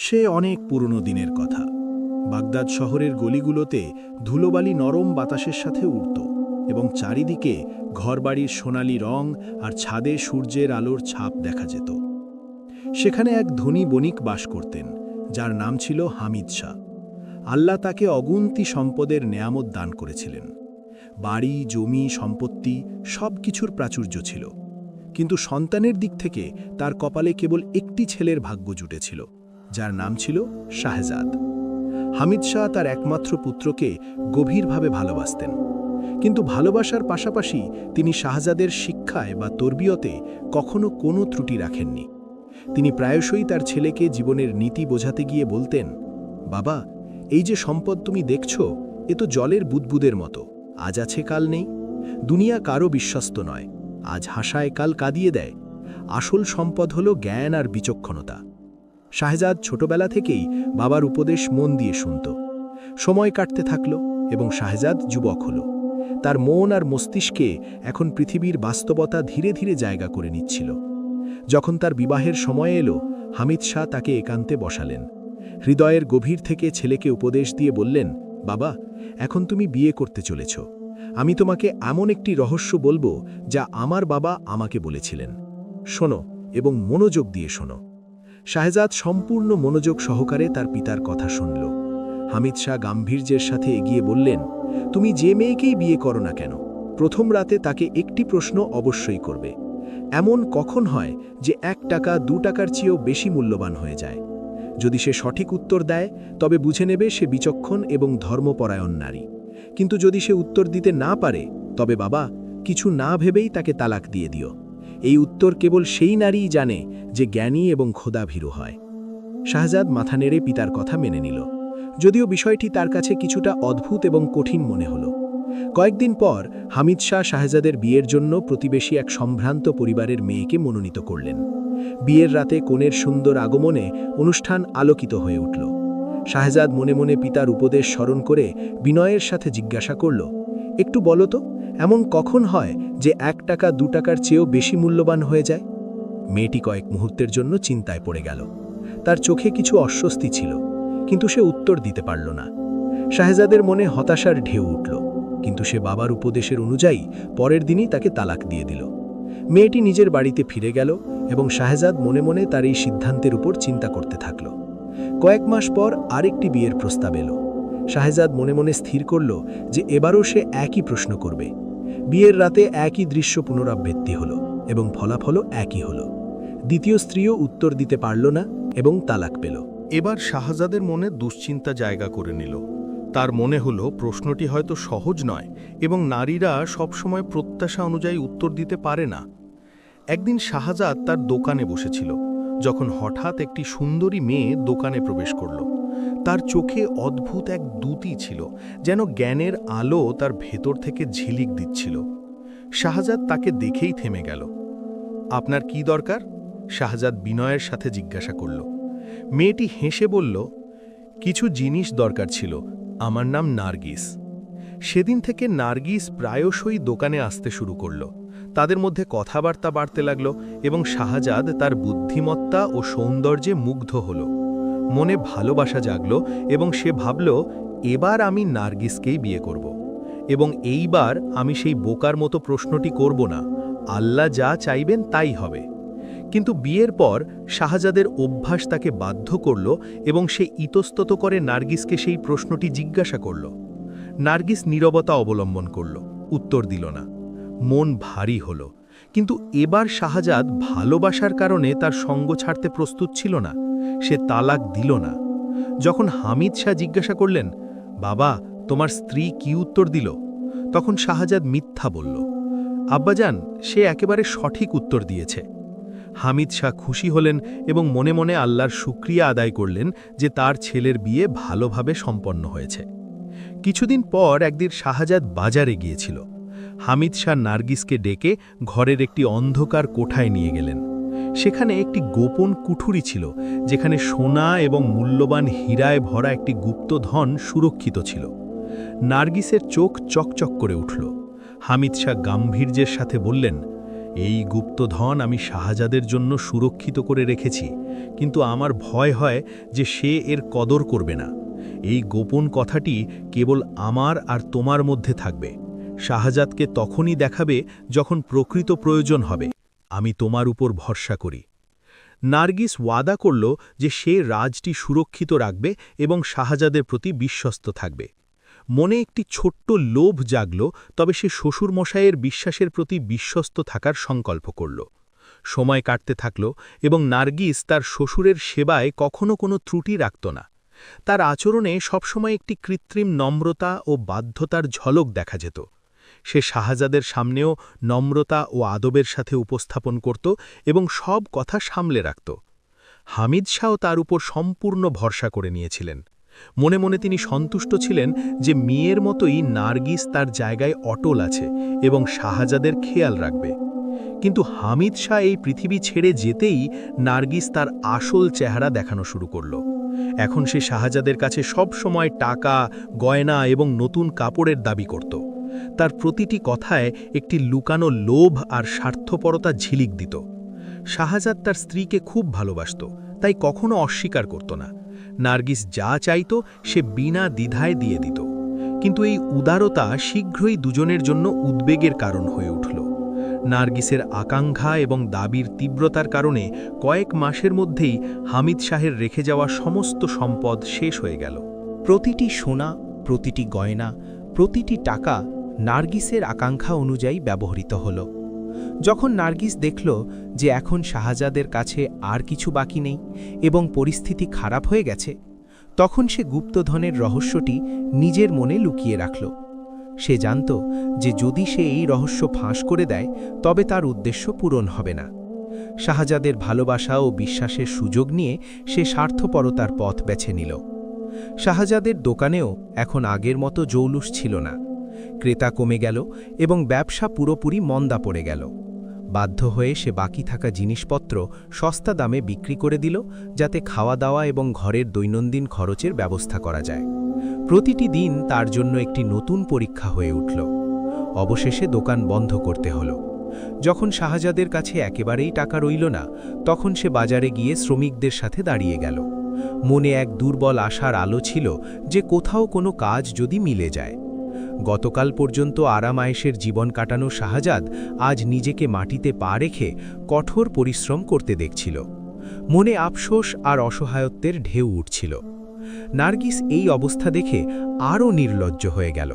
সে অনেক পুরনো দিনের কথা। বাগদাদ শহরের গলিগুলোতে ধুলোবালি নরম বাতাসের সাথে উড়ত এবং চারিদিকে ঘরবাড়ির সোনালি রং আর ছাদে সূর্যের আলোর ছাপ দেখা যেত। সেখানে এক ধনী বণিক বাস করতেন, যার নাম ছিল হামিদ শাহ। আল্লাহ তাকে অগুন্তি সম্পদের নেয়ামত দান করেছিলেন। বাড়ি, জমি, সম্পত্তি সব কিছুর প্রাচুর্য ছিল। কিন্তু সন্তানের দিক থেকে তার কপালে কেবল একটি ছেলের ভাগ্য জুটেছিল, যার নাম ছিল শাহজাদ। হামিদ শাহ তার একমাত্র পুত্রকে গভীরভাবে ভালোবাসতেন, কিন্তু ভালোবাসার পাশাপাশি তিনি শাহজাদের শিক্ষায় বা তরবিয়তে কখনো কোনো ত্রুটি রাখেননি। তিনি প্রায়শই তার ছেলেকে জীবনের নীতি বোঝাতে গিয়ে বলতেন, বাবা, এই যে সম্পদ তুমি দেখছ, এ তো জলের বুদবুদের মতো, আজ আছে কাল নেই। দুনিয়া কারও বিশ্বস্ত নয়, আজ হাসায় কাল কাঁদিয়ে দেয়। আসল সম্পদ হল জ্ঞান আর বিচক্ষণতা। শাহজাদ ছোটবেলা থেকেই বাবার উপদেশ মন দিয়ে শুনত। সময় কাটতে থাকল এবং শাহজাদ যুবক হল। তার মন আর মস্তিষ্কে এখন পৃথিবীর বাস্তবতা ধীরে ধীরে জায়গা করে নিচ্ছিল। যখন তার বিবাহের সময় এলো, হামিদ শাহ তাকে একান্তে বসালেন। হৃদয়ের গভীর থেকে ছেলেকে উপদেশ দিয়ে বললেন, বাবা, এখন তুমি বিয়ে করতে চলেছ। আমি তোমাকে এমন একটি রহস্য বলবো যা আমার বাবা আমাকে বলেছিলেন। শোনো এবং মনোযোগ দিয়ে শোনো। শাহজাদ সম্পূর্ণ মনোযোগ সহকারে তার পিতার কথা শুনল। হামিদ শাহ গাম্ভীর্যের সাথে এগিয়ে বললেন, তুমি যে মেয়েকেই বিয়ে করো না কেন, প্রথম রাতে তাকে একটি প্রশ্ন অবশ্যই করবে। এমন কখন হয় যে 1 টাকা 2 টাকার চেয়েও বেশি মূল্যবান হয়ে যায়? যদি সে সঠিক উত্তর দেয়, তবে বুঝে নেবে সে বিচক্ষণ এবং ধর্মপরায়ণ নারী। কিন্তু যদি সে উত্তর দিতে না পারে, তবে বাবা, কিছু না ভেবেই তাকে তালাক দিয়ে দিও। এই উত্তর কেবল সেই নারীই জানে যে জ্ঞানী এবং খোদাভীরু হয়। শাহজাদ মাথা নেড়ে পিতার কথা মেনে নিল, যদিও বিষয়টি তার কাছে কিছুটা অদ্ভুত এবং কঠিন মনে হল। কয়েকদিন পর হামিদ শাহ শাহজাদের বিয়ের জন্য প্রতিবেশী এক সম্ভ্রান্ত পরিবারের মেয়েকে মনোনীত করলেন। বিয়ের রাতে কনের সুন্দর আগমনে অনুষ্ঠান আলোকিত হয়ে উঠল। শাহজাদ মনে মনে পিতার উপদেশ স্মরণ করে বিনয়ের সাথে জিজ্ঞাসা করল, একটু বলো তো, এমন কখন হয় যে 1 টাকা 2 টাকার চেয়েও বেশি মূল্যবান হয়ে যায়? মেয়েটি কয়েক মুহূর্তের জন্য চিন্তায় পড়ে গেল। তার চোখে কিছু অস্বস্তি ছিল, কিন্তু সে উত্তর দিতে পারল না। শাহজাদের মনে হতাশার ঢেউ উঠল, কিন্তু সে বাবার উপদেশের অনুযায়ী পরের দিনই তাকে তালাক দিয়ে দিল। মেয়েটি নিজের বাড়িতে ফিরে গেল এবং শাহজাদ মনে মনে তার এই সিদ্ধান্তের উপর চিন্তা করতে থাকল। কয়েক মাস পর আরেকটি বিয়ের প্রস্তাব এলো। শাহজাদ মনে মনে স্থির করল যে এবারও সে একই প্রশ্ন করবে। বিয়ের রাতে একই দৃশ্য পুনরাবৃত্তি হল এবং ফলাফলও একই হল। দ্বিতীয় স্ত্রীও উত্তর দিতে পারল না এবং তালাক পেল। এবার শাহজাদের মনে দুশ্চিন্তা জায়গা করে নিল। তার মনে হলো প্রশ্নটি হয়তো সহজ নয় এবং নারীরা সবসময় প্রত্যাশা অনুযায়ী উত্তর দিতে পারে না। একদিন শাহজাদ তার দোকানে বসেছিল, যখন হঠাৎ একটি সুন্দরী মেয়ে দোকানে প্রবেশ করল। তার চোখে অদ্ভুত এক দ্যুতি ছিল, যেন জ্ঞানের আলো তার ভেতর থেকে ঝিলিক দিচ্ছিল। শাহজাদ তাকে দেখেই থেমে গেল। আপনার কি দরকার? শাহজাদ বিনয়ের সাথে জিজ্ঞাসা করল। মেয়েটি হেসে বলল, কিছু জিনিস দরকার ছিল, আমার নাম নার্গিস। সেদিন থেকে নার্গিস প্রায়শই দোকানে আসতে শুরু করল। তাদের মধ্যে কথাবার্তা বাড়তে লাগল এবং শাহজাদ তার বুদ্ধিমত্তা ও সৌন্দর্যে মুগ্ধ হল। মনে ভালোবাসা জাগল এবং সে ভাবল, এবার আমি নার্গিসকেই বিয়ে করব এবং এইবার আমি সেই বোকার মতো প্রশ্নটি করব না, আল্লাহ যা চাইবেন তাই হবে। কিন্তু বিয়ের পর শাহজাদের অভ্যাস তাকে বাধ্য করল এবং সে ইতস্তত করে নার্গিসকে সেই প্রশ্নটি জিজ্ঞাসা করল। নার্গিস নীরবতা অবলম্বন করল, উত্তর দিল না। মন ভারী হল, কিন্তু এবার শাহজাদ ভালোবাসার কারণে তার সঙ্গ ছাড়তে প্রস্তুত ছিল না। সে তালাক দিল না। যখন হামিদ শাহ জিজ্ঞাসা করলেন, বাবা, তোমার স্ত্রী কি উত্তর দিল? তখন শাহজাদ মিথ্যা বলল, আব্বাজান, সে একেবারে সঠিক উত্তর দিয়েছে। হামিদ শাহ খুশি হলেন এবং মনে মনে আল্লাহর শুকরিয়া আদায় করলেন যে তার ছেলের বিয়ে ভালোভাবে সম্পন্ন হয়েছে। কিছুদিন পর একদিন শাহজাদ বাজারে গিয়েছিল। হামিদ শাহ নার্গিসকে ডেকে ঘরের একটি অন্ধকার কোঠায় নিয়ে গেলেন। সেখানে একটি গোপন কুঠুরি ছিল, যেখানে সোনা এবং মূল্যবান হীরায় ভরা একটি গুপ্তধন সুরক্ষিত ছিল। নার্গিসের চোখ চকচক করে উঠল। হামিদ শাহ গাম্ভীর্যের সাথে বললেন, এই গুপ্তধন আমি শাহজাদের জন্য সুরক্ষিত করে রেখেছি, কিন্তু আমার ভয় হয় যে সে এর কদর করবে না। এই গোপন কথাটি কেবল আমার আর তোমার মধ্যে থাকবে। শাহজাদকে তখনই দেখাবে যখন প্রকৃত প্রয়োজন হবে। আমি তোমার উপর ভরসা করি। নার্গিস ওয়াদা করল যে সে রাজটি সুরক্ষিত রাখবে এবং শাহজাদের প্রতি বিশ্বস্ত থাকবে। মনে একটি ছোট্ট লোভ জাগল, তবে সে শ্বশুরমশাইয়ের বিশ্বাসের প্রতি বিশ্বস্ত থাকার সংকল্প করল। সময় কাটতে থাকল এবং নার্গিস তার শ্বশুরের সেবায় কখনো কোনো ত্রুটি রাখত না। তার আচরণে সবসময় একটি কৃত্রিম নম্রতা ও বাধ্যতার ঝলক দেখা যেত। সে শাহজাদের সামনেও নম্রতা ও আদবের সাথে উপস্থাপন করত এবং সব কথা সামলে রাখত। হামিদ শাহ তার উপর সম্পূর্ণ ভরসা করে নিয়েছিলেন। মনে মনে তিনি সন্তুষ্ট ছিলেন যে মেয়ের মতোই নার্গিস তার জায়গায় অটল আছে এবং শাহজাদের খেয়াল রাখবে। কিন্তু হামিদ শাহ এই পৃথিবী ছেড়ে যেতেই নার্গিস তার আসল চেহারা দেখানো শুরু করল। এখন সে শাহজাদের কাছে সব সময় টাকা, গয়না এবং নতুন কাপড়ের দাবি করত। তার প্রতিটি কথায় একটি লুকানো লোভ আর স্বার্থপরতা ঝিলিক দিত। শাহজাদ তার স্ত্রীকে খুব ভালোবাসত, তাই কখনো অস্বীকার করত না। নার্গিস যা চাইত সে বিনা দ্বিধায় দিয়ে দিত। কিন্তু এই উদারতা শীঘ্রই দুজনের জন্য উদ্বেগের কারণ হয়ে উঠল। নার্গিসের আকাঙ্ক্ষা এবং দাবির তীব্রতার কারণে কয়েক মাসের মধ্যেই হামিদ শাহের রেখে যাওয়া সমস্ত সম্পদ শেষ হয়ে গেল। প্রতিটি সোনা, প্রতিটি গয়না, প্রতিটি টাকা নার্গিসের আকাঙ্ক্ষা অনুযায়ী ব্যবহৃত হল। যখন নার্গিস দেখল যে এখন শাহজাদের কাছে আর কিছু বাকি নেই এবং পরিস্থিতি খারাপ হয়ে গেছে, তখন সে গুপ্তধনের রহস্যটি নিজের মনে লুকিয়ে রাখল। সে জানত যে যদি সে এই রহস্য ফাঁস করে দেয় তবে তার উদ্দেশ্য পূরণ হবে না। শাহজাদের ভালোবাসা ও বিশ্বাসের সুযোগ নিয়ে সে স্বার্থপরতার পথ বেছে নিল। শাহজাদের দোকানেও এখন আগের মতো জৌলুস ছিল না। ক্রেতা কমে গেল এবং ব্যবসা পুরোপুরি মন্দা পড়ে গেল। বাধ্য হয়ে সে বাকি থাকা জিনিসপত্র সস্তা দামে বিক্রি করে দিল, যাতে খাওয়া দাওয়া এবং ঘরের দৈনন্দিন খরচের ব্যবস্থা করা যায়। প্রতিটি দিন তার জন্য একটি নতুন পরীক্ষা হয়ে উঠল। অবশেষে দোকান বন্ধ করতে হলো। যখন শাহজাদের কাছে একেবারেই টাকা রইল না, তখন সে বাজারে গিয়ে শ্রমিকদের সাথে দাঁড়িয়ে গেল। মনে এক দুর্বল আশার আলো ছিল যে কোথাও কোনো কাজ যদি মিলে যায়। গতকাল পর্যন্ত আরাম-আয়েশের জীবন কাটানো শাহজাদ আজ নিজেকে মাটিতে পা রেখে কঠোর পরিশ্রম করতে দেখছিল। মনে আফসোস আর অসহায়ত্বের ঢেউ উঠছিল। নার্গিস এই অবস্থা দেখে আরও নির্লজ্জ হয়ে গেল।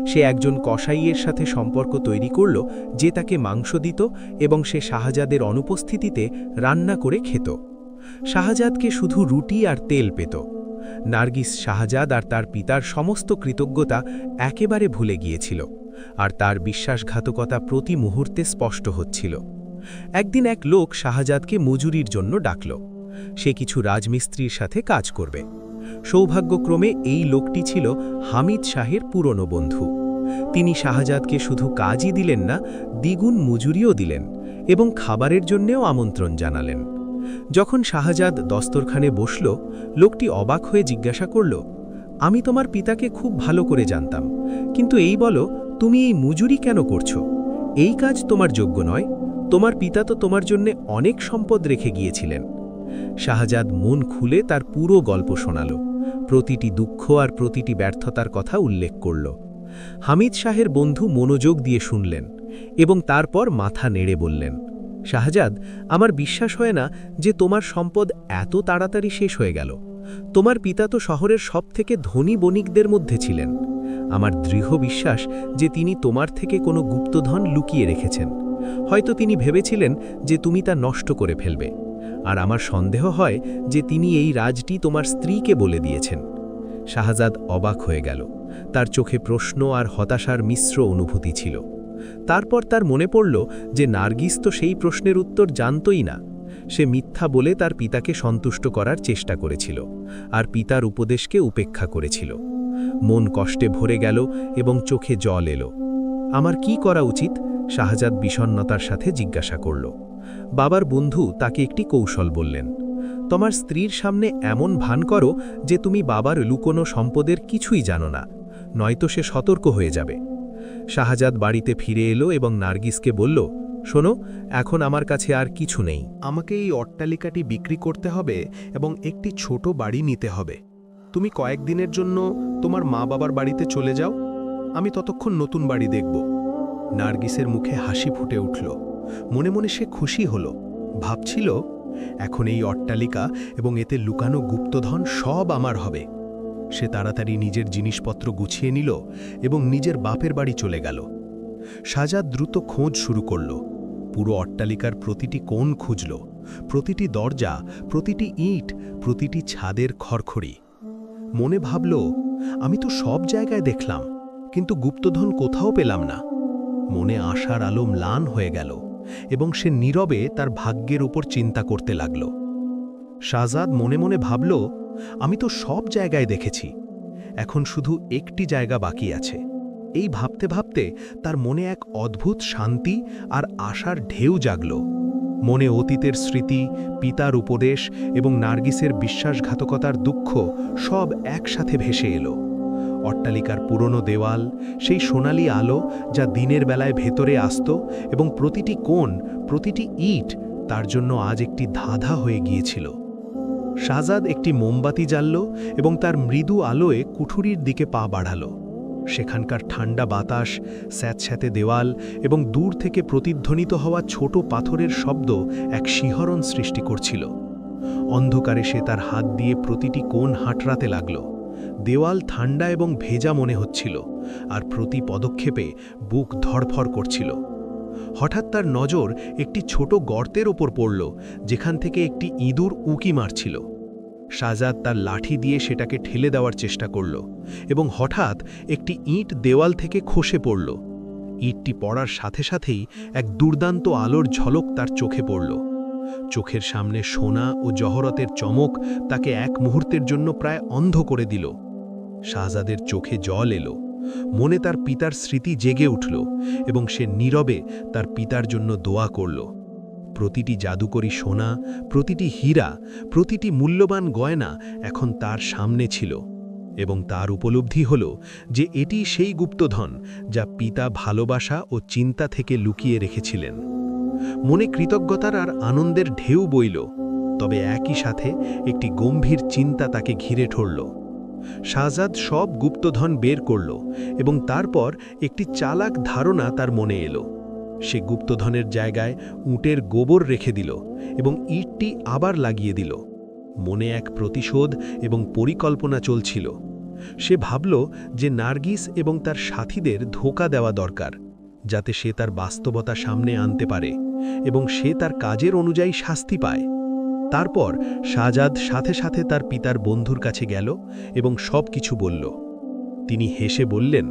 সে একজন কসাইয়ের সাথে সম্পর্ক তৈরি করল যে তাকে মাংস দিত এবং সে শাহজাদের অনুপস্থিতিতে রান্না করে খেত। শাহজাদকে শুধু রুটি আর তেল পেত। নার্গিস শাহজাদ আর তার পিতার সমস্ত কৃতজ্ঞতা একেবারে ভুলে গিয়েছিল, আর তার বিশ্বাসঘাতকতা প্রতি মুহূর্তে স্পষ্ট হচ্ছিল। একদিন এক লোক শাহজাদকে মজুরির জন্য ডাকল। সে কিছু রাজমিস্ত্রির সাথে কাজ করবে। সৌভাগ্যক্রমে এই লোকটি ছিল হামিদ শাহের পুরনো বন্ধু। তিনি শাহজাদকে শুধু কাজই দিলেন না, দ্বিগুণ মজুরিও দিলেন এবং খাবারের জন্যেও আমন্ত্রণ জানালেন। যখন শাহজাদ দস্তরখানে বসল, লোকটি অবাক হয়ে জিজ্ঞাসা করল, আমি তোমার পিতাকে খুব ভালো করে জানতাম, কিন্তু এই বলো তুমি এই মজুরি কেন করছো? এই কাজ তোমার যোগ্য নয়। তোমার পিতা তো তোমার জন্য অনেক সম্পদ রেখে গিয়েছিলেন। শাহজাদ মন খুলে তার পুরো গল্প শোনাল, প্রতিটি দুঃখ আর প্রতিটি ব্যর্থতার কথা উল্লেখ করল। হামিদ শাহের বন্ধু মনোযোগ দিয়ে শুনলেন এবং তারপর মাথা নেড়ে বললেন, শাহজাদ, আমার বিশ্বাস হয় না যে তোমার সম্পদ এত তাড়াতাড়ি শেষ হয়ে গেল। তোমার পিতা তো শহরের সবথেকে ধনী বণিকদের মধ্যে ছিলেন। আমার দৃঢ় বিশ্বাস যে তিনি তোমার থেকে কোনো গুপ্তধন লুকিয়ে রেখেছেন। হয়তো তিনি ভেবেছিলেন যে তুমি তা নষ্ট করে ফেলবে, আর আমার সন্দেহ হয় যে তিনি এই রাজটি তোমার স্ত্রীকে বলে দিয়েছেন। শাহজাদ অবাক হয়ে গেল। তার চোখে প্রশ্ন আর হতাশার মিশ্র অনুভূতি ছিল। তারপর তার মনে পড়ল যে নার্গিস তো সেই প্রশ্নের উত্তর জানতই না। সে মিথ্যা বলে তার পিতাকে সন্তুষ্ট করার চেষ্টা করেছিল, আর পিতার উপদেশকে উপেক্ষা করেছিল। মন কষ্টে ভরে গেল এবং চোখে জল এলো। আমার কি করা উচিত? শাহজাদ বিষণ্ণতার সাথে জিজ্ঞাসা করল। বাবার বন্ধু তাকে একটি কৌশল বললেন, তোমার স্ত্রীর সামনে এমন ভান করো যে তুমি বাবার লুকোনো সম্পদের কিছুই জানো না, নয়তো সে সতর্ক হয়ে যাবে। শাহজাদ বাড়িতে ফিরে এলো এবং নার্গিসকে বলল, শোনো, এখন আমার কাছে আর কিছু নেই। আমাকে এই অট্টালিকাটি বিক্রি করতে হবে এবং একটি ছোট বাড়ি নিতে হবে। তুমি কয়েকদিনের জন্য তোমার মা বাবার বাড়িতে চলে যাও, আমি ততক্ষণ নতুন বাড়ি দেখব। নার্গিসের মুখে হাসি ফুটে উঠল। মনে মনে সে খুশি হল। ভাবছিল, এখন এই অট্টালিকা এবং এতে লুকানো গুপ্তধন সব আমার হবে। সে তাড়াতাড়ি নিজের জিনিসপত্র গুছিয়ে নিল এবং নিজের বাপের বাড়ি চলে গেল। সাজাদ দ্রুত খোঁজ শুরু করল। পুরো অট্টালিকার প্রতিটি কোণ খুঁজল, প্রতিটি দরজা, প্রতিটি ইট, প্রতিটি ছাদের খড়খড়ি। মনে ভাবল, আমি তো সব জায়গায় দেখলাম, কিন্তু গুপ্তধন কোথাও পেলাম না। মনে আশার আলো ম্লান হয়ে গেল এবং সে নীরবে তার ভাগ্যের উপর চিন্তা করতে লাগল। শাহজাদ মনে মনে ভাবল, আমি তো সব জায়গায় দেখেছি, এখন শুধু একটি জায়গা বাকি আছে। এই ভাবতে ভাবতে তার মনে এক অদ্ভুত শান্তি আর আশার ঢেউ জাগল। মনে অতীতের স্মৃতি, পিতার উপদেশ এবং নার্গিসের বিশ্বাসঘাতকতার দুঃখ সব একসাথে ভেসে এলো। অট্টালিকার পুরনো দেওয়াল, সেই সোনালি আলো যা দিনের বেলায় ভেতরে আসত, এবং প্রতিটি কোণ, প্রতিটি ইট তার জন্য আজ একটি ধাঁধা হয়ে গিয়েছিল। শাহজাদ একটি মোমবাতি জ্বালল এবং তার মৃদু আলোয় কুঠুরির দিকে পা বাড়াল। সেখানকার ঠান্ডা বাতাস, স্যাঁতস্যাঁতে দেওয়াল এবং দূর থেকে প্রতিধ্বনিত হওয়া ছোট পাথরের শব্দ এক শিহরণ সৃষ্টি করছিল। অন্ধকারে সে তার হাত দিয়ে প্রতিটি কোণ হাঁটরাতে লাগল। দেওয়াল ঠান্ডা এবং ভেজা মনে হচ্ছিল, আর প্রতি পদক্ষেপে বুক ধড়ফড় করছিল। হঠাৎ তার নজর একটি ছোট গর্তের ওপর পড়ল, যেখান থেকে একটি ইঁদুর উঁকি মারছিল। শাহজাদ তার লাঠি দিয়ে সেটাকে ঠেলে দেওয়ার চেষ্টা করল এবং হঠাৎ একটি ইঁট দেওয়াল থেকে খসে পড়ল। ইঁটটি পড়ার সাথে সাথেই এক দুর্দান্ত আলোর ঝলক তার চোখে পড়ল। চোখের সামনে সোনা ও জহরতের চমক তাকে এক মুহূর্তের জন্য প্রায় অন্ধ করে দিল। শাহজাদের চোখে জল এলো। মনে তার পিতার স্মৃতি জেগে উঠল এবং সে নীরবে তার পিতার জন্য দোয়া করল। প্রতিটি জাদুকরী সোনা, প্রতিটি হীরা, প্রতিটি মূল্যবান গয়না এখন তার সামনে ছিল, এবং তার উপলব্ধি হল যে এটি সেই গুপ্তধন যা পিতা ভালোবাসা ও চিন্তা থেকে লুকিয়ে রেখেছিলেন। মনে কৃতজ্ঞতার আর আনন্দের ঢেউ বইল, তবে একই সাথে একটি গম্ভীর চিন্তা তাকে ঘিরে ধরল। শাহজাদ সব গুপ্তধন বের করল এবং তারপর একটি চালাক ধারণা তার মনে এলো। সে গুপ্তধনের জায়গায় উটের গোবর রেখে দিল এবং ইটটি আবার লাগিয়ে দিল। মনে এক প্রতিশোধ এবং পরিকল্পনা চলছিল। সে ভাবল যে নার্গিস এবং তার সাথীদের ধোঁকা দেওয়া দরকার, যাতে সে তার বাস্তবতা সামনে আনতে পারে এবং সে তার কাজের অনুযায়ী শাস্তি পায়। তারপর শাহজাদ সাথে সাথে তার পিতার বন্ধুর কাছে গেল এবং সব কিছু বলল। তিনি হেসে বললেন,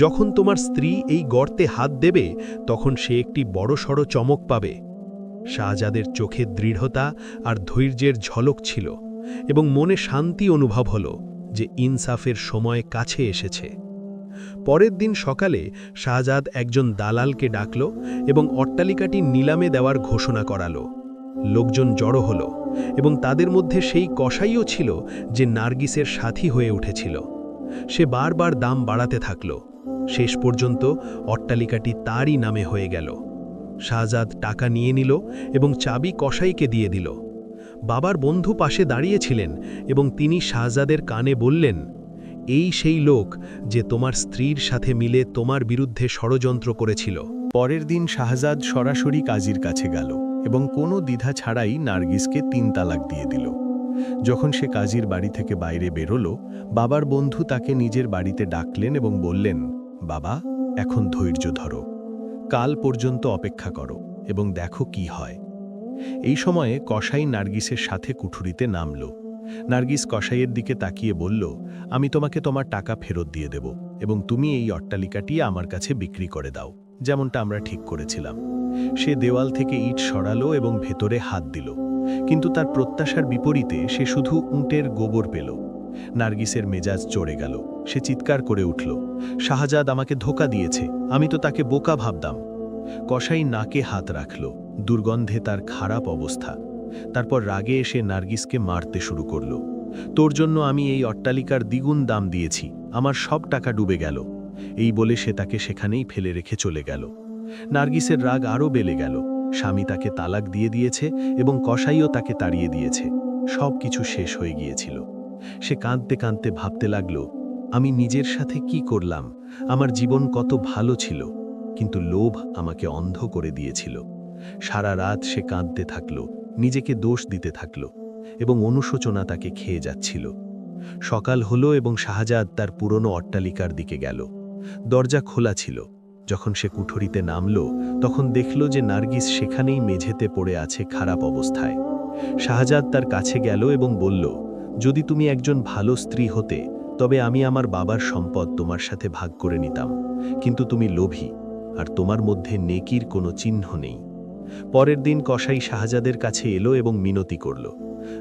যখন তোমার স্ত্রী এই গর্তে হাত দেবে, তখন সে একটি বড়সড় চমক পাবে। শাহজাদের চোখে দৃঢ়তা আর ধৈর্যের ঝলক ছিল এবং মনে শান্তি অনুভব হল যে ইনসাফের সময় কাছে এসেছে। পরের দিন সকালে শাহজাদ একজন দালালকে ডাকল এবং অট্টালিকাটি নিলামে দেওয়ার ঘোষণা করালো। লোকজন জড়ো হল এবং তাদের মধ্যে সেই কসাইও ছিল যে নার্গিসের সাথী হয়ে উঠেছিল। সে বারবার দাম বাড়াতে থাকল। শেষ পর্যন্ত অট্টালিকাটি তারই নামে হয়ে গেল। শাহজাদ টাকা নিয়ে নিল এবং চাবি কসাইকে দিয়ে দিল। বাবার বন্ধু পাশে দাঁড়িয়েছিলেন এবং তিনি শাহজাদের কানে বললেন, এই সেই লোক যে তোমার স্ত্রীর সাথে মিলে তোমার বিরুদ্ধে ষড়যন্ত্র করেছিল। পরের দিন শাহজাদ সরাসরি কাজীর কাছে গেল এবং কোনো দ্বিধা ছাড়াই নার্গিসকে 3 তালাক দিয়ে দিল। যখন সে কাজীর বাড়ি থেকে বাইরে বেরোল, বাবার বন্ধু তাকে নিজের বাড়িতে ডাকলেন এবং বললেন, বাবা, এখন ধৈর্য ধরো, কাল পর্যন্ত অপেক্ষা করো এবং দেখো কি হয়। এই সময়ে কসাই নার্গিসের সাথে কুঠুরিতে নামল। নার্গিস কসাইয়ের দিকে তাকিয়ে বলল, আমি তোমাকে তোমার টাকা ফেরত দিয়ে দেব এবং তুমি এই অট্টালিকাটি আমার কাছে বিক্রি করে দাও, যেমনটা আমরা ঠিক করেছিলাম। সে দেওয়াল থেকে ইট সরালো এবং ভেতরে হাত দিল, কিন্তু তার প্রত্যাশার বিপরীতে সে শুধু উটের গোবর পেল। নার্গিসের মেজাজ চড়ে গেল। সে চিৎকার করে উঠল, শাহজাদ আমাকে ধোঁকা দিয়েছে, আমি তো তাকে বোকা ভাবতাম। কসাই নাকে হাত রাখল, দুর্গন্ধে তার খারাপ অবস্থা। তারপর রাগে এসে নার্গিসকে মারতে শুরু করল। তোর জন্য আমি এই অট্টালিকার দ্বিগুণ দাম দিয়েছি, আমার সব টাকা ডুবে গেল। এই বলে সে তাকে সেখানেই ফেলে রেখে চলে গেল। নার্গিসের রাগ আরও বেড়ে গেল। স্বামী তাকে তালাক দিয়ে দিয়েছে এবং কসাইও তাকে তাড়িয়ে দিয়েছে। সব কিছু শেষ হয়ে গিয়েছিল। সে কাঁদতে কাঁদতে ভাবতে লাগল, আমি নিজের সাথে কি করলাম? আমার জীবন কত ভালো ছিল, কিন্তু লোভ আমাকে অন্ধ করে দিয়েছিল। সারা রাত সে কাঁদতে থাকল, নিজেকে দোষ দিতে থাকল এবং অনুশোচনা তাকে খেয়ে যাচ্ছিল। সকাল হলো এবং শাহজাদ তার পুরনো অট্টালিকার দিকে গেল। দরজা খোলা ছিল। যখন সে কুঠরিতে নামল, তখন দেখল যে নার্গিস সেখানেই মেঝেতে পড়ে আছে খারাপ অবস্থায়। শাহজাদ তার কাছে গেল এবং বলল, যদি তুমি একজন ভালো স্ত্রী হতে, তবে আমি আমার বাবার সম্পদ তোমার সাথে ভাগ করে নিতাম, কিন্তু তুমি লোভী, আর তোমার মধ্যে নেকির কোনো চিহ্ন নেই। পরের দিন কসাই শাহজাদের কাছে এলো এবং মিনতি করল,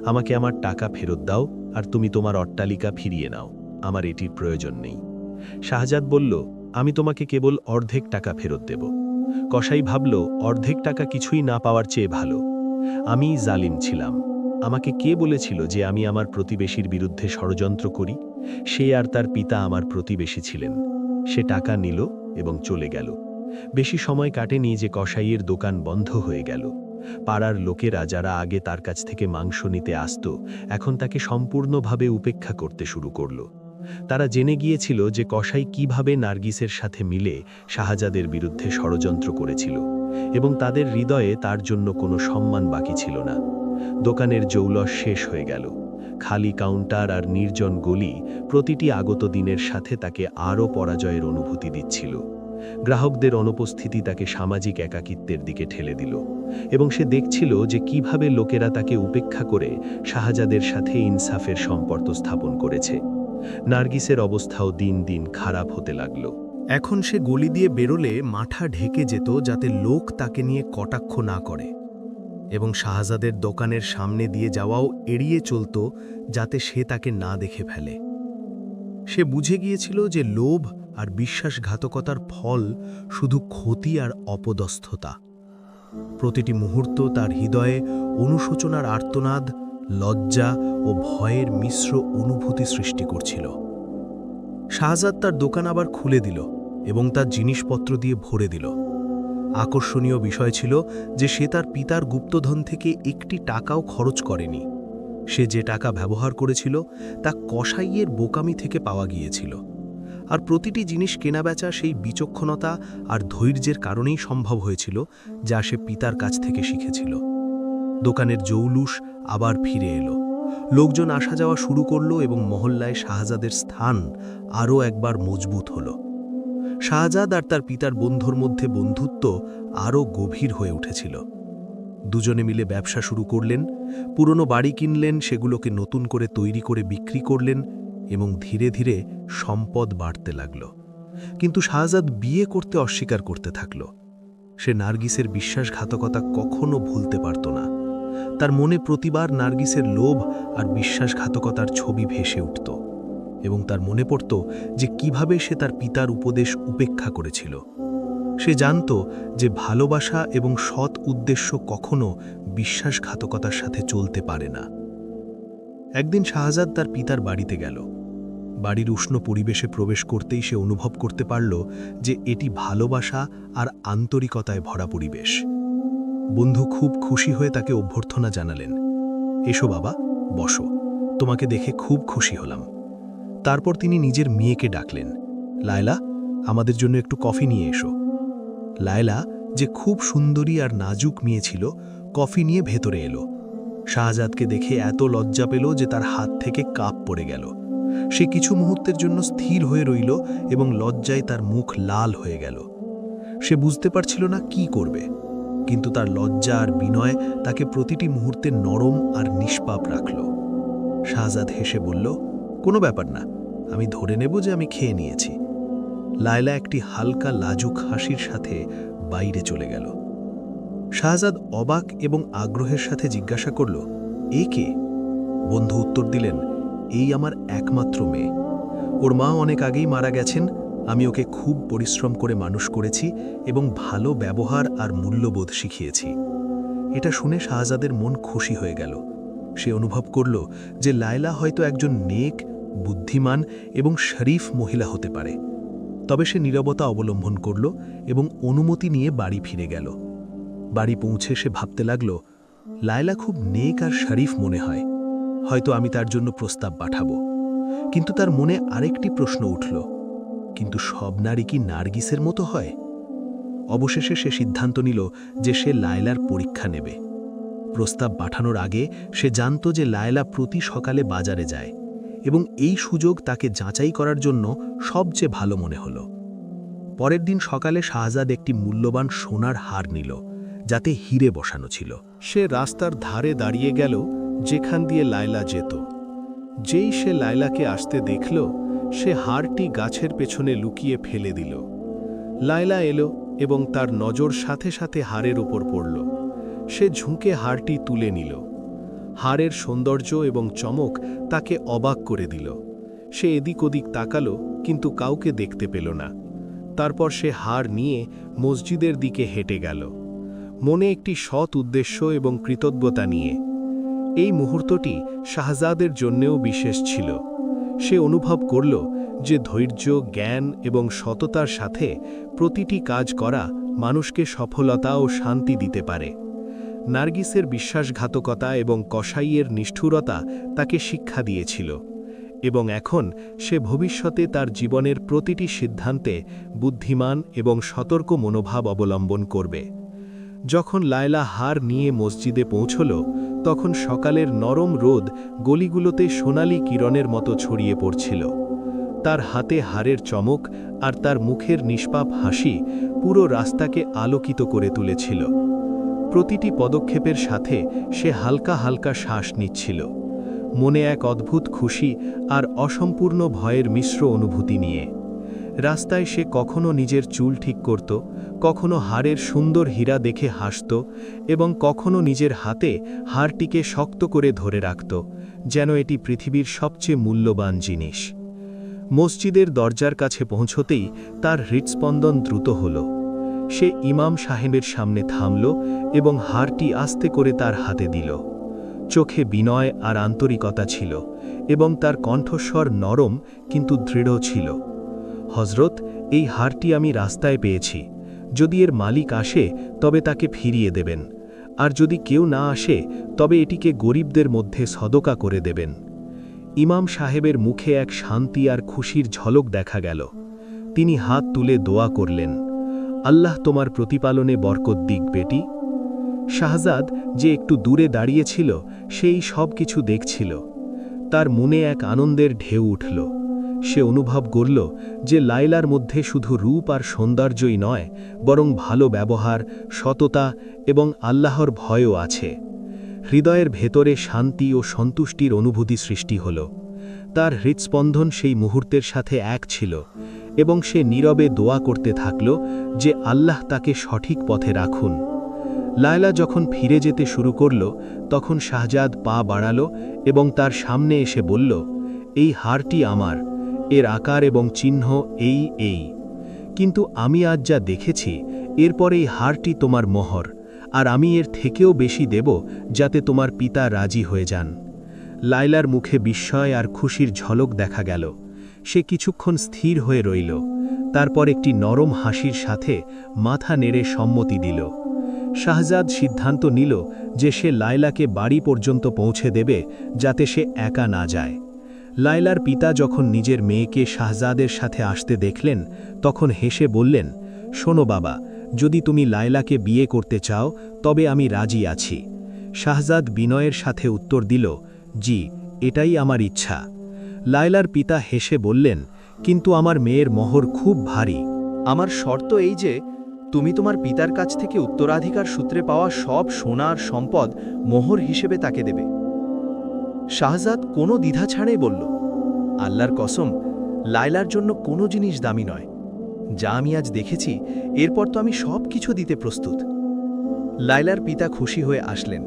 আমাকে আমার টাকা ফেরত দাও, আর তুমি তোমার অট্টালিকা ফিরিয়ে নাও, আমার এটির প্রয়োজন নেই। শাহজাদ বলল, আমি তোমাকে কেবল অর্ধেক টাকা ফেরত দেব। কসাই ভাবল, অর্ধেক টাকা কিছুই না পাওয়ার চেয়ে ভালো। আমি জালিম ছিলাম। আমাকে কে বলেছিল যে আমি আমার প্রতিবেশীর বিরুদ্ধে ষড়যন্ত্র করি? সে আর তার পিতা আমার প্রতিবেশী ছিলেন। সে টাকা নিল এবং চলে গেল। বেশি সময় কাটেনি যে কসাইয়ের দোকান বন্ধ হয়ে গেল। পাড়ার লোকেরা, যারা আগে তার কাছ থেকে মাংস নিতে আসত, এখন তাকে সম্পূর্ণভাবে উপেক্ষা করতে শুরু করল। তারা জেনে গিয়েছিল যে কসাই কিভাবে নার্গিসের সাথে মিলে শাহজাদের বিরুদ্ধে ষড়যন্ত্র করেছিল, এবং তাদের হৃদয়ে তার জন্য কোনো সম্মান বাকি ছিল না। দোকানের জৌলস শেষ হয়ে গেল। খালি কাউন্টার আর নির্জন গলি প্রতিটি আগত দিনের সাথে তাকে আরও পরাজয়ের অনুভূতি দিচ্ছিল। গ্রাহকদের অনুপস্থিতি তাকে সামাজিক একাকিত্বের দিকে ঠেলে দিল, এবং সে দেখছিল যে কিভাবে লোকেরা তাকে উপেক্ষা করে শাহজাদের সাথে ইনসাফের সম্পর্ক স্থাপন করেছে। নার্গিসের অবস্থাও দিন দিন খারাপ হতে লাগল। এখন সে গলি দিয়ে বেরোলে মাথা ঢেকে যেত, যাতে লোক তাকে নিয়ে কটাক্ষ না করে, এবং শাহজাদের দোকানের সামনে দিয়ে যাওয়াও এড়িয়ে চলত, যাতে সে তাকে না দেখে ফেলে। সে বুঝে গিয়েছিল যে লোভ আর বিশ্বাসঘাতকতার ফল শুধু ক্ষতি আর অপদস্থতা। প্রতিটি মুহূর্ত তার হৃদয়ে অনুশোচনার আর্তনাদ, লজ্জা ও ভয়ের মিশ্র অনুভূতি সৃষ্টি করছিল। শাহজাদ তার দোকান আবার খুলে দিল এবং তার জিনিসপত্র দিয়ে ভরে দিল। আকর্ষণীয় বিষয় ছিল যে সে তার পিতার গুপ্তধন থেকে একটি টাকাও খরচ করেনি। সে যে টাকা ব্যবহার করেছিল তা কসাইয়ের বোকামি থেকে পাওয়া গিয়েছিল, আর প্রতিটি জিনিস কেনাবেচা সেই বিচক্ষণতা আর ধৈর্যের কারণেই সম্ভব হয়েছিল, যা সে পিতার কাছ থেকে শিখেছিল। দোকানের জৌলুস আবার ফিরে এলো। লোকজন আসা যাওয়া শুরু করল এবং মহল্লায় শাহজাদের স্থান আরও একবার মজবুত হল। শাহজাদ আর তার পিতার বন্ধুর মধ্যে বন্ধুত্ব আরও গভীর হয়ে উঠেছিল। দুজনে মিলে ব্যবসা শুরু করলেন, পুরনো বাড়ি কিনলেন, সেগুলোকে নতুন করে তৈরি করে বিক্রি করলেন, এবং ধীরে ধীরে সম্পদ বাড়তে লাগল। কিন্তু শাহজাদ বিয়ে করতে অস্বীকার করতে থাকল। সে নার্গিসের বিশ্বাসঘাতকতা কখনো ভুলতে পারত না। তার মনে প্রতিবার নার্গিসের লোভ আর বিশ্বাসঘাতকতার ছবি ভেসে উঠত, এবং তার মনে পড়ত যে কিভাবে সে তার পিতার উপদেশ উপেক্ষা করেছিল। সে জানত যে ভালোবাসা এবং সৎ উদ্দেশ্য কখনো বিশ্বাসঘাতকতার সাথে চলতে পারে না। একদিন শাহজাদ তার পিতার বাড়িতে গেল। বাড়ির উষ্ণ পরিবেশে প্রবেশ করতেই সে অনুভব করতে পারল যে এটি ভালোবাসা আর আন্তরিকতায় ভরা পরিবেশ। বন্ধু খুব খুশি হয়ে তাকে অভ্যর্থনা জানালেন। এসো বাবা, বসো, তোমাকে দেখে খুব খুশি হলাম। তারপর তিনি নিজের মেয়েকে ডাকলেন, লায়লা, আমাদের জন্য একটু কফি নিয়ে এসো। লায়লা, যে খুব সুন্দরী আর নাজুক মেয়ে ছিল, কফি নিয়ে ভেতরে এলো। শাহজাদকে দেখে এত লজ্জা পেল যে তার হাত থেকে কাপ পড়ে গেল। সে কিছু মুহূর্তের জন্য স্থির হয়ে রইল এবং লজ্জায় তার মুখ লাল হয়ে গেল। সে বুঝতে পারছিল না কি করবে, কিন্তু তার লজ্জা আর বিনয় তাকে প্রতিটি মুহূর্তে নরম আর নিষ্পাপ রাখল। শাহজাদ হেসে বলল, কোনো ব্যাপার না, আমি ধরে নেব যে আমি খেয়ে নিয়েছি। লায়লা একটি হালকা লাজুক হাসির সাথে বাইরে চলে গেল। শাহজাদ অবাক এবং আগ্রহের সাথে জিজ্ঞাসা করল, এ কে? বন্ধু উত্তর দিলেন, এই আমার একমাত্র মেয়ে। ওর মা অনেক আগেই মারা গেছেন। আমি ওকে খুব পরিশ্রম করে মানুষ করেছি এবং ভালো ব্যবহার আর মূল্যবোধ শিখিয়েছি। এটা শুনে শাহজাদের মন খুশি হয়ে গেল। সে অনুভব করল যে লায়লা হয়তো একজন নেক, বুদ্ধিমান এবং শরীফ মহিলা হতে পারে। তবে সে নীরবতা অবলম্বন করল এবং অনুমতি নিয়ে বাড়ি ফিরে গেল। বাড়ি পৌঁছে সে ভাবতে লাগল, লায়লা খুব নেক আর শরীফ মনে হয়, হয়তো আমি তার জন্য প্রস্তাব পাঠাবো। কিন্তু তার মনে আরেকটি প্রশ্ন উঠল, কিন্তু সব নারী কি নার্গিসের মতো হয়? অবশেষে সে সিদ্ধান্ত নিল যে সে লায়লার পরীক্ষা নেবে। প্রস্তাব পাঠানোর আগে সে জানত যে লায়লা প্রতি সকালে বাজারে যায় এবং এই সুযোগ তাকে যাচাই করার জন্য সবচেয়ে ভালো মনে হল। পরের দিন সকালে শাহজাদ একটি মূল্যবান সোনার হার নিল, যাতে হিরে বসানো ছিল। সে রাস্তার ধারে দাঁড়িয়ে গেল যেখান দিয়ে লায়লা যেত। যেই সে লায়লাকে আসতে দেখল, সে হারটি গাছের পেছনে লুকিয়ে ফেলে দিল। লায়লা এলো এবং তার নজর সাথে সাথে হারের উপর পড়ল। সে ঝুঁকে হারটি তুলে নিল। হারের সৌন্দর্য এবং চমক তাকে অবাক করে দিল। সে এদিক ওদিক তাকালো, কিন্তু কাউকে দেখতে পেল না। তারপর সে হার নিয়ে মসজিদের দিকে হেঁটে গেল, মনে একটি সৎ উদ্দেশ্য এবং কৃতজ্ঞতা নিয়ে। এই মুহূর্তটি শাহজাদের জন্যেও বিশেষ ছিল। সে অনুভব করল যে ধৈর্য, জ্ঞান এবং সততার সাথে প্রতিটি কাজ করা মানুষকে সফলতা ও শান্তি দিতে পারে। নার্গিসের বিশ্বাসঘাতকতা এবং কসাইয়ের নিষ্ঠুরতা তাকে শিক্ষা দিয়েছিল, এবং এখন সে ভবিষ্যতে তার জীবনের প্রতিটি সিদ্ধান্তে বুদ্ধিমান এবং সতর্ক মনোভাব অবলম্বন করবে। যখন লায়লা হার নিয়ে মসজিদে পৌঁছল, তখন সকালের নরম রোদ গলিগুলোতে সোনালি কিরণের মতো ছড়িয়ে পড়ছিল। তার হাতে হারের চমক আর তার মুখের নিষ্পাপ হাসি পুরো রাস্তাকে আলোকিত করে তুলেছিল। প্রতিটি পদক্ষেপের সাথে সে হালকা হালকা শ্বাস নিচ্ছিল, মনে এক অদ্ভুত খুশি আর অসম্পূর্ণ ভয়ের মিশ্র অনুভূতি নিয়ে। রাস্তায় সে কখনো নিজের চুল ঠিক করত, কখনো হারের সুন্দর হীরা দেখে হাসত এবং কখনো নিজের হাতে হারটিকে শক্ত করে ধরে রাখত, যেন এটি পৃথিবীর সবচেয়ে মূল্যবান জিনিস। মসজিদের দরজার কাছে পৌঁছতেই তার হৃৎস্পন্দন দ্রুত হল। সে ইমাম সাহেবের সামনে থামল এবং হারটি আস্তে করে তার হাতে দিল। চোখে বিনয় আর আন্তরিকতা ছিল এবং তার কণ্ঠস্বর নরম কিন্তু দৃঢ় ছিল। হযরত, এই হারটি আমি রাস্তায় পেয়েছি। যদি এর মালিক আসে তবে তাকে ফিরিয়ে দেবেন, আর যদি কেউ না আসে তবে এটিকে গরিবদের মধ্যে সদকা করে দেবেন। ইমাম সাহেবের মুখে এক শান্তি আর খুশির ঝলক দেখা গেল। তিনি হাত তুলে দোয়া করলেন, আল্লাহ তোমার প্রতিপালনে বরকত দিক বেটি। শাহজাদ, যে একটু দূরে দাঁড়িয়েছিল, সেই সব কিছু দেখছিল। তার মনে এক আনন্দের ঢেউ উঠল। সে অনুভব করল যে লায়লার মধ্যে শুধু রূপ আর সৌন্দর্যই নয়, বরং ভালো ব্যবহার, সততা এবং আল্লাহর ভয়ও আছে। হৃদয়ের ভেতরে শান্তি ও সন্তুষ্টির অনুভূতি সৃষ্টি হল। তার হৃৎস্পন্দন সেই মুহূর্তের সাথে এক ছিল এবং সে নীরবে দোয়া করতে থাকল যে আল্লাহ তাকে সঠিক পথে রাখুন। লায়লা যখন ফিরে যেতে শুরু করল, তখন শাহজাদ পা বাড়াল এবং তার সামনে এসে বলল, এই হারটি আমার, এর আকার এবং চিহ্ন এই। কিন্তু আমি আজ যা দেখেছি, এরপর এই হারটি তোমার মোহর, আর আমি এর থেকেও বেশি দেব যাতে তোমার পিতা রাজি হয়ে যান। লায়লার মুখে বিস্ময় আর খুশির ঝলক দেখা গেল। সে কিছুক্ষণ স্থির হয়ে রইল, তারপর একটি নরম হাসির সাথে মাথা নেড়ে সম্মতি দিল। শাহজাদ সিদ্ধান্ত নিল যে সে লায়লাকে বাড়ি পর্যন্ত পৌঁছে দেবে, যাতে সে একা না যায়। লায়লার পিতা যখন নিজের মেয়েকে শাহজাদের সাথে আসতে দেখলেন, তখন হেসে বললেন, শোনো বাবা, যদি তুমি লায়লাকে বিয়ে করতে চাও তবে আমি রাজি আছি। শাহজাদ বিনয়ের সাথে উত্তর দিল, জি, এটাই আমার ইচ্ছা। লায়লার পিতা হেসে বললেন, কিন্তু আমার মেয়ের মোহর খুব ভারী। আমার শর্ত এই যে তুমি তোমার পিতার কাছ থেকে উত্তরাধিকার সূত্রে পাওয়া সব সোনার সম্পদ মোহর হিসেবে তাকে দেবে। শাহজাদ কোনো দ্বিধা ছাড়াই বলল, আল্লাহর কসম, লায়লার জন্য কোনো জিনিস দামি নয়। যা আমি আজ দেখেছি, এরপর তো আমি সব কিছু দিতে প্রস্তুত। লায়লার পিতা খুশি হয়ে আসলেন,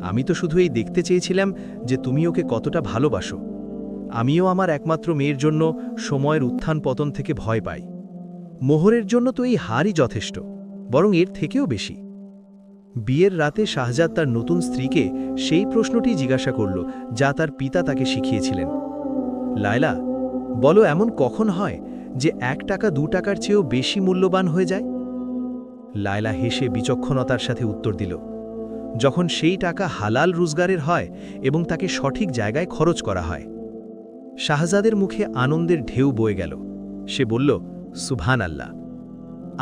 আমি তো শুধু এই দেখতে চেয়েছিলাম যে তুমি ওকে কতটা ভালোবাসো। আমিও আমার একমাত্র মেয়ের জন্য সময়ের উত্থান পতন থেকে ভয় পাই। মোহরের জন্য তো এই হারই যথেষ্ট, বরং এর থেকেও বেশি। বিয়ের রাতে শাহজাদ তার নতুন স্ত্রীকে সেই প্রশ্নটি জিজ্ঞাসা করল যা তার পিতা তাকে শিখিয়েছিলেন। লায়লা, বলো, এমন কখন হয় যে 1 টাকা 2 টাকার চেয়েও বেশি মূল্যবান হয়ে যায়? লায়লা হেসে বিচক্ষণতার সাথে উত্তর দিল, যখন সেই টাকা হালাল রোজগারের হয় এবং তাকে সঠিক জায়গায় খরচ করা হয়। শাহজাদের মুখে আনন্দের ঢেউ বয়ে গেল। সে বলল, সুবহান আল্লাহ।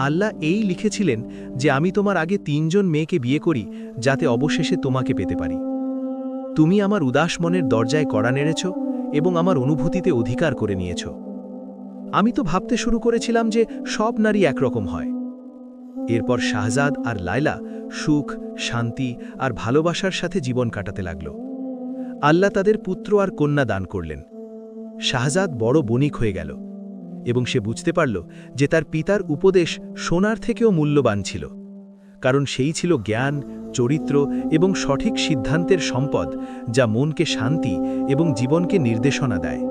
আল্লাহ এই লিখেছিলেন যে আমি তোমার আগে 3 জন মেয়েকে বিয়ে করি যাতে অবশেষে তোমাকে পেতে পারি। তুমি আমার উদাস মনের দরজায় কড়া নেড়েছ এবং আমার অনুভূতিতে অধিকার করে নিয়েছ। আমি তো ভাবতে শুরু করেছিলাম যে সব নারী একরকম হয়। এরপর শাহজাদ আর লায়লা সুখ, শান্তি আর ভালোবাসার সাথে জীবন কাটাতে লাগল। আল্লাহ তাদের পুত্র আর কন্যা দান করলেন। শাহজাদ বড় বণিক হয়ে গেল এবং সে বুঝতে পারল যে তার পিতার উপদেশ সোনার থেকেও মূল্যবান ছিল, কারণ সেই ছিল জ্ঞান, চরিত্র এবং সঠিক সিদ্ধান্তের সম্পদ যা মনকে শান্তি এবং জীবনকে নির্দেশনা দেয়।